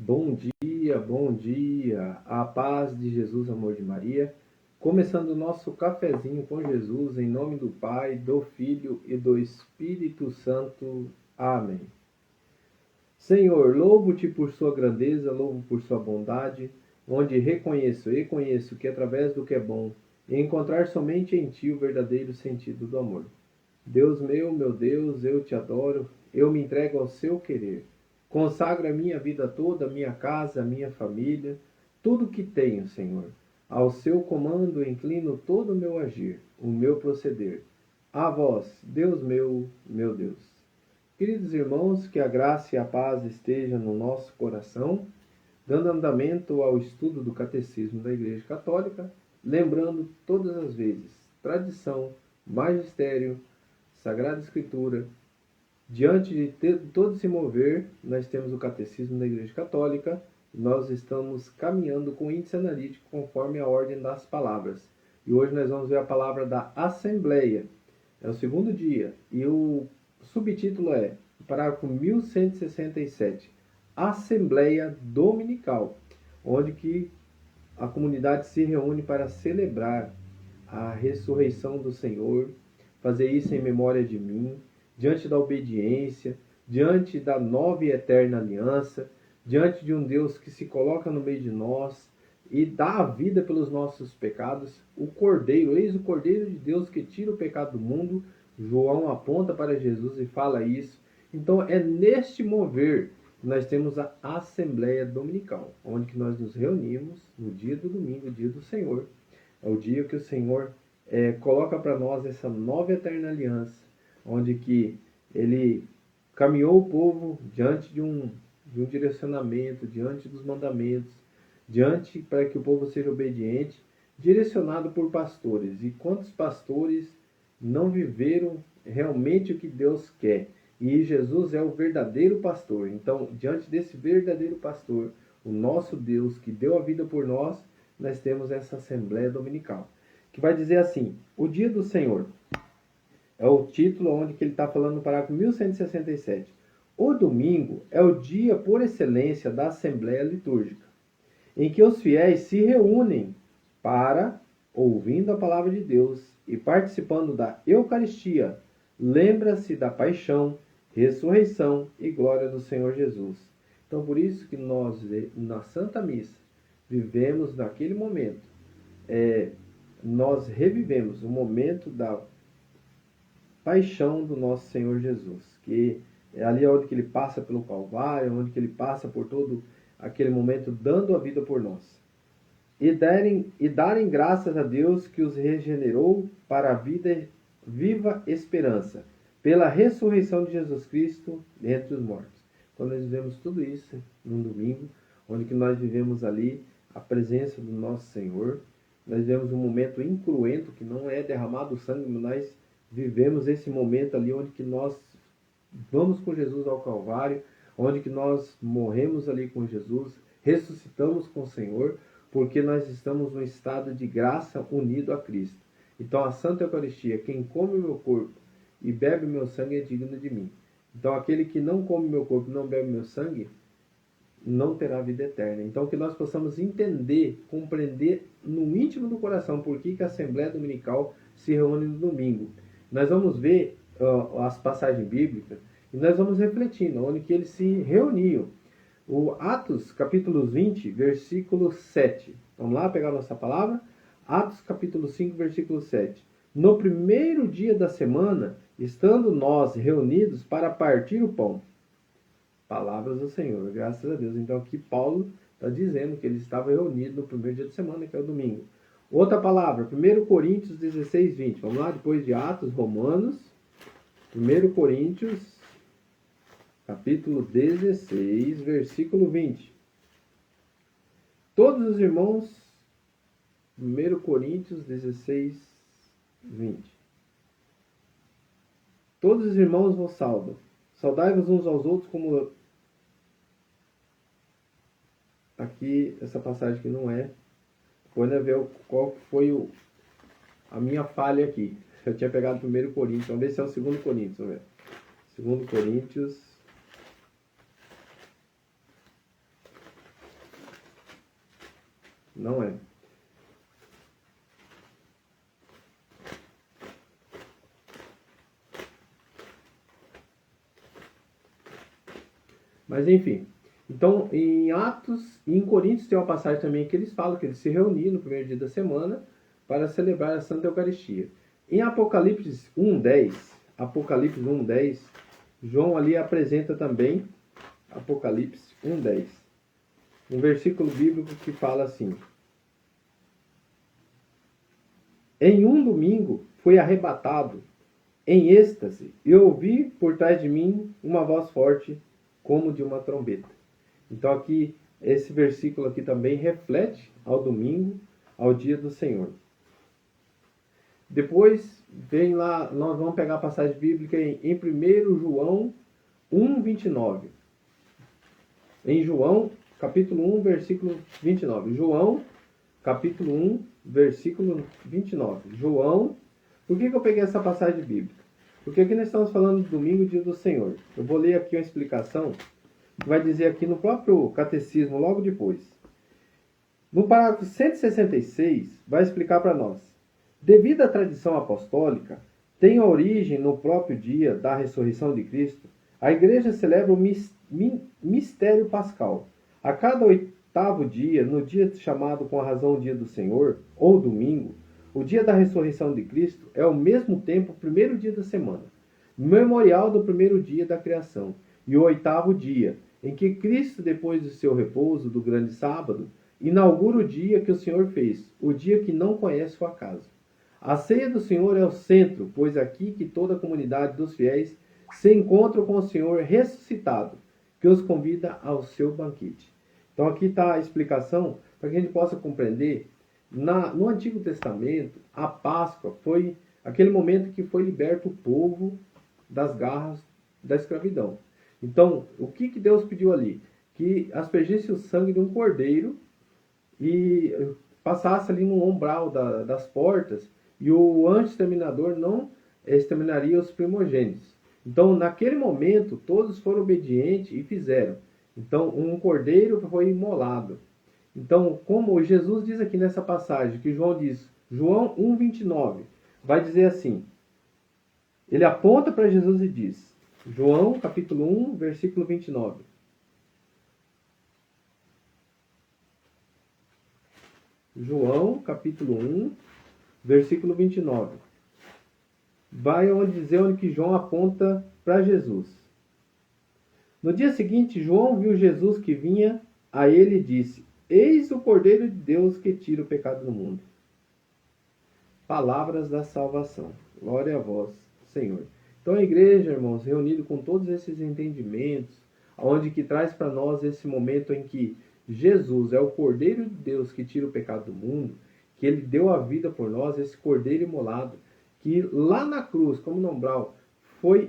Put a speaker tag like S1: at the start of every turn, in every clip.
S1: Bom dia, a paz de Jesus, amor de Maria. Começando o nosso cafezinho com Jesus, em nome do Pai, do Filho e do Espírito Santo. Amém. Senhor, louvo-te por sua grandeza, louvo por sua bondade, onde reconheço e conheço que através do que é bom, encontrar somente em ti o verdadeiro sentido do amor. Deus meu Deus, eu te adoro, eu me entrego ao seu querer. Consagro a minha vida toda, a minha casa, a minha família, tudo que tenho, Senhor. Ao seu comando inclino todo o meu agir, o meu proceder. A vós, Deus meu Deus. Queridos irmãos, que a graça e a paz estejam no nosso coração, dando andamento ao estudo do Catecismo da Igreja Católica, lembrando todas as vezes, tradição, magistério, Sagrada Escritura. Diante de todo esse mover, nós temos o Catecismo da Igreja Católica. Nós estamos caminhando com o índice analítico conforme a ordem das palavras. E hoje nós vamos ver a palavra da Assembleia. É o segundo dia. E o subtítulo é, parágrafo 1167, Assembleia Dominical, onde que a comunidade se reúne para celebrar a ressurreição do Senhor, fazer isso em memória de mim, diante da obediência, diante da nova e eterna aliança, diante de um Deus que se coloca no meio de nós e dá a vida pelos nossos pecados, o Cordeiro, eis o Cordeiro de Deus que tira o pecado do mundo. João aponta para Jesus e fala isso. Então é neste mover que nós temos a Assembleia Dominical, onde que nós nos reunimos no dia do domingo, o dia do Senhor. É o dia que o Senhor coloca para nós essa nova e eterna aliança, onde que ele caminhou o povo diante de um direcionamento, diante dos mandamentos, diante para que o povo seja obediente, direcionado por pastores. E quantos pastores não viveram realmente o que Deus quer? E Jesus é o verdadeiro pastor. Então, diante desse verdadeiro pastor, o nosso Deus que deu a vida por nós, nós temos essa Assembleia Dominical, que vai dizer assim: o dia do Senhor. É o título onde que ele está falando no parágrafo 1167. O domingo é o dia por excelência da Assembleia Litúrgica, em que os fiéis se reúnem para, ouvindo a palavra de Deus e participando da Eucaristia, lembra-se da paixão, ressurreição e glória do Senhor Jesus. Então, por isso que nós, na Santa Missa, vivemos naquele momento, nós revivemos o momento da paixão do nosso Senhor Jesus, que é ali onde que ele passa pelo Calvário, onde que ele passa por todo aquele momento dando a vida por nós. E darem graças a Deus que os regenerou para a viva esperança, pela ressurreição de Jesus Cristo dentre os mortos. Então nós vivemos tudo isso num domingo, onde que nós vivemos ali a presença do nosso Senhor. Nós vivemos um momento incruento, que não é derramado sangue, mas nós vivemos esse momento ali onde que nós vamos com Jesus ao Calvário, onde que nós morremos ali com Jesus, ressuscitamos com o Senhor, porque nós estamos num estado de graça unido a Cristo. Então a Santa Eucaristia, quem come o meu corpo e bebe o meu sangue é digno de mim. Então aquele que não come o meu corpo e não bebe o meu sangue, não terá vida eterna. Então que nós possamos entender, compreender no íntimo do coração por que a Assembleia Dominical se reúne no domingo. Nós vamos ver as passagens bíblicas e nós vamos refletindo onde que eles se reuniam. O Atos, capítulo 20, versículo 7. Vamos lá pegar a nossa palavra? Atos, capítulo 5, versículo 7. No primeiro dia da semana, estando nós reunidos para partir o pão. Palavras do Senhor, graças a Deus. Então aqui Paulo está dizendo que ele estava reunido no primeiro dia da semana, que é o domingo. Outra palavra, 1 Coríntios 16, 20. Vamos lá, depois de Atos, Romanos. 1 Coríntios, capítulo 16, versículo 20. Todos os irmãos, 1 Coríntios 16, 20. Todos os irmãos vos saudam. Saudai-vos uns aos outros como... Aqui, essa passagem que não é. Vou ver qual foi a minha falha aqui. Eu tinha pegado 1 Coríntios. Vamos ver se é o 2 Coríntios. Vamos ver. 2 Coríntios Não é. Mas enfim. Então, em Atos e em Coríntios tem uma passagem também que eles falam que eles se reuniam no primeiro dia da semana para celebrar a Santa Eucaristia. Em Apocalipse 1:10, João ali apresenta também Apocalipse 1:10. Um versículo bíblico que fala assim: Em um domingo fui arrebatado em êxtase e ouvi por trás de mim uma voz forte como de uma trombeta. Então aqui, esse versículo aqui também reflete ao domingo, ao dia do Senhor. Depois, vem lá, nós vamos pegar a passagem bíblica em 1 João 1:29. Em João, capítulo 1, versículo 29. João, capítulo 1, versículo 29. João, por que eu peguei essa passagem bíblica? Porque aqui nós estamos falando do domingo, dia do Senhor. Eu vou ler aqui uma explicação que vai dizer aqui no próprio catecismo, logo depois. No parágrafo 166, vai explicar para nós. Devido à tradição apostólica, tem origem no próprio dia da ressurreição de Cristo, a Igreja celebra o mistério pascal. A cada 8º dia, no dia chamado com a razão dia do Senhor, ou domingo, o dia da ressurreição de Cristo é ao mesmo tempo o primeiro dia da semana, memorial do primeiro dia da criação, e o 8º dia, em que Cristo, depois do seu repouso do grande sábado, inaugura o dia que o Senhor fez, o dia que não conhece o acaso. A ceia do Senhor é o centro, pois aqui que toda a comunidade dos fiéis se encontra com o Senhor ressuscitado, que os convida ao seu banquete. Então aqui está a explicação para que a gente possa compreender. No Antigo Testamento, a Páscoa foi aquele momento que foi liberto o povo das garras da escravidão. Então, o que Deus pediu ali? Que aspergisse o sangue de um cordeiro e passasse ali no umbral das portas, e o anjo exterminador não exterminaria os primogênitos. Então, naquele momento, todos foram obedientes e fizeram. Então, um cordeiro foi imolado. Então, como Jesus diz aqui nessa passagem, que João diz, João 1:29, vai dizer assim, ele aponta para Jesus e diz, João capítulo 1, versículo 29. João capítulo 1, versículo 29. Vai onde que João aponta para Jesus. No dia seguinte, João viu Jesus que vinha a ele e disse, Eis o Cordeiro de Deus que tira o pecado do mundo. Palavras da salvação. Glória a vós, Senhor. Então a igreja, irmãos, reunida com todos esses entendimentos, onde que traz para nós esse momento em que Jesus é o Cordeiro de Deus que tira o pecado do mundo, que ele deu a vida por nós, esse Cordeiro imolado, que lá na cruz, como no umbral,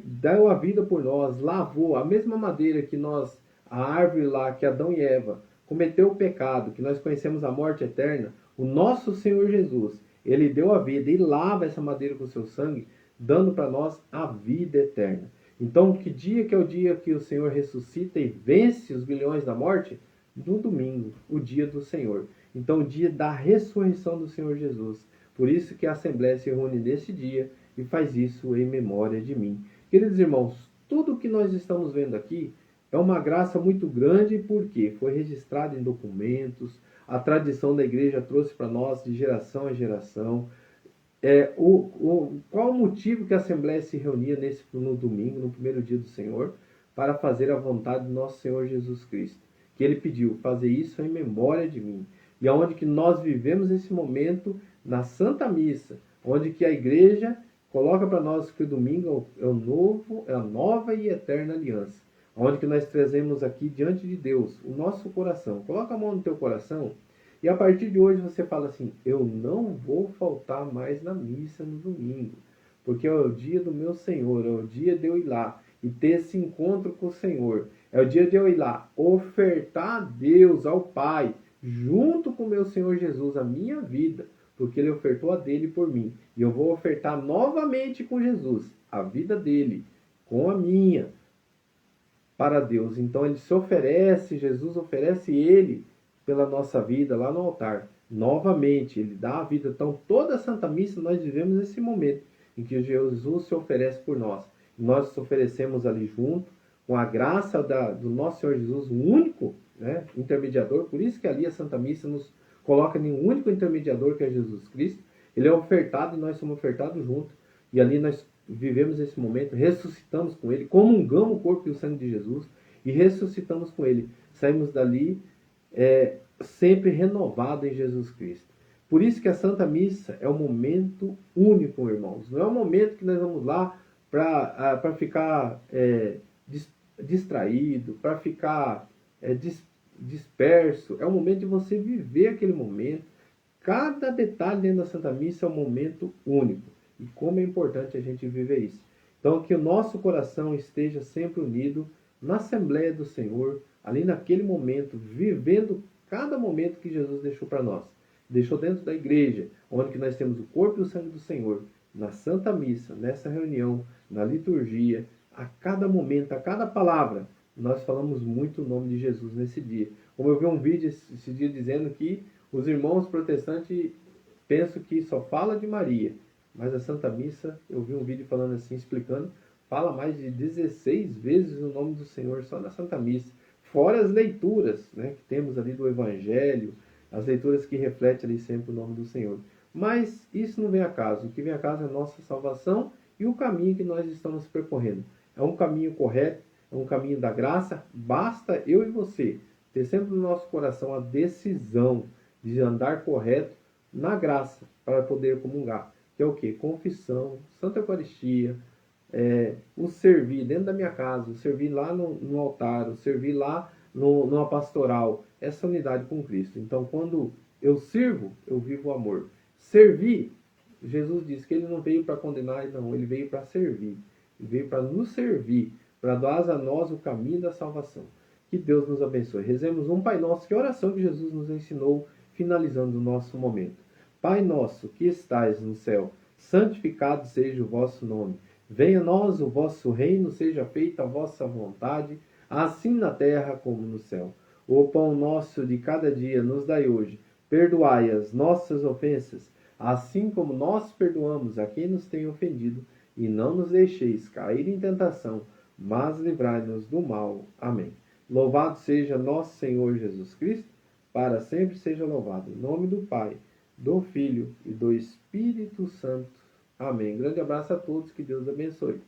S1: deu a vida por nós, lavou a mesma madeira que nós, a árvore lá, que Adão e Eva, cometeu o pecado, que nós conhecemos a morte eterna, o nosso Senhor Jesus, ele deu a vida e lava essa madeira com o seu sangue, dando para nós a vida eterna. Então, que dia que é o dia que o Senhor ressuscita e vence os bilhões da morte? No domingo, o dia do Senhor. Então, o dia da ressurreição do Senhor Jesus. Por isso que a Assembleia se reúne nesse dia e faz isso em memória de mim. Queridos irmãos, tudo o que nós estamos vendo aqui é uma graça muito grande porque foi registrado em documentos, a tradição da igreja trouxe para nós de geração a geração. Qual o motivo que a Assembleia se reunia no domingo, no primeiro dia do Senhor, para fazer a vontade do nosso Senhor Jesus Cristo? Que ele pediu, fazer isso em memória de mim. E aonde que nós vivemos esse momento na Santa Missa, onde que a igreja coloca para nós que o domingo é a nova e eterna aliança. Onde que nós trazemos aqui diante de Deus o nosso coração. Coloca a mão no teu coração e a partir de hoje você fala assim, eu não vou faltar mais na missa no domingo, porque é o dia do meu Senhor, é o dia de eu ir lá e ter esse encontro com o Senhor. É o dia de eu ir lá ofertar a Deus, ao Pai, junto com o meu Senhor Jesus, a minha vida, porque ele ofertou a dele por mim. E eu vou ofertar novamente com Jesus, a vida dele, com a minha, para Deus. Então ele se oferece, Jesus oferece ele pela nossa vida lá no altar. novamente, ele dá a vida. Então, toda a Santa Missa nós vivemos esse momento em que Jesus se oferece por nós. Nós nos oferecemos ali junto, com a graça do nosso Senhor Jesus, o único, né, intermediador. Por isso que ali a Santa Missa nos coloca em um único intermediador, que é Jesus Cristo. Ele é ofertado e nós somos ofertados juntos. E ali nós vivemos esse momento, ressuscitamos com ele, comungamos o corpo e o sangue de Jesus e ressuscitamos com ele. Saímos dali sempre renovado em Jesus Cristo. Por isso que a Santa Missa é um momento único, irmãos. Não é um momento que nós vamos lá para ficar distraído, para ficar disperso. É um momento de você viver aquele momento. Cada detalhe dentro da Santa Missa é um momento único. E como é importante a gente viver isso. Então, que o nosso coração esteja sempre unido na Assembleia do Senhor, ali naquele momento, vivendo cada momento que Jesus deixou para nós. Deixou dentro da igreja, onde que nós temos o corpo e o sangue do Senhor, na Santa Missa, nessa reunião, na liturgia, a cada momento, a cada palavra, nós falamos muito o nome de Jesus nesse dia. Como eu vi um vídeo esse dia dizendo que os irmãos protestantes pensam que só fala de Maria, mas a Santa Missa, eu vi um vídeo falando assim, explicando, fala mais de 16 vezes o nome do Senhor só na Santa Missa. Fora as leituras, né, que temos ali do Evangelho, as leituras que refletem ali sempre o nome do Senhor. Mas isso não vem a caso. O que vem a caso é a nossa salvação e o caminho que nós estamos percorrendo. É um caminho correto, é um caminho da graça. Basta eu e você ter sempre no nosso coração a decisão de andar correto na graça para poder comungar. Que é o quê? Confissão, Santa Eucaristia, o servir dentro da minha casa, o servir lá no altar, o servir lá numa pastoral, essa unidade com Cristo. Então, quando eu sirvo, eu vivo o amor. Servir, Jesus disse que ele não veio para condenar, não, ele veio para servir. Ele veio para nos servir, para dar a nós o caminho da salvação. Que Deus nos abençoe. Rezemos um Pai Nosso, que é a oração que Jesus nos ensinou, finalizando o nosso momento. Pai nosso, que estais no céu, santificado seja o vosso nome. Venha a nós o vosso reino, seja feita a vossa vontade, assim na terra como no céu. O pão nosso de cada dia nos dai hoje. Perdoai as nossas ofensas, assim como nós perdoamos a quem nos tem ofendido. E não nos deixeis cair em tentação, mas livrai-nos do mal. Amém. Louvado seja nosso Senhor Jesus Cristo, para sempre seja louvado. Em nome do Pai, do Filho e do Espírito Santo. Amém. Grande abraço a todos, que Deus abençoe.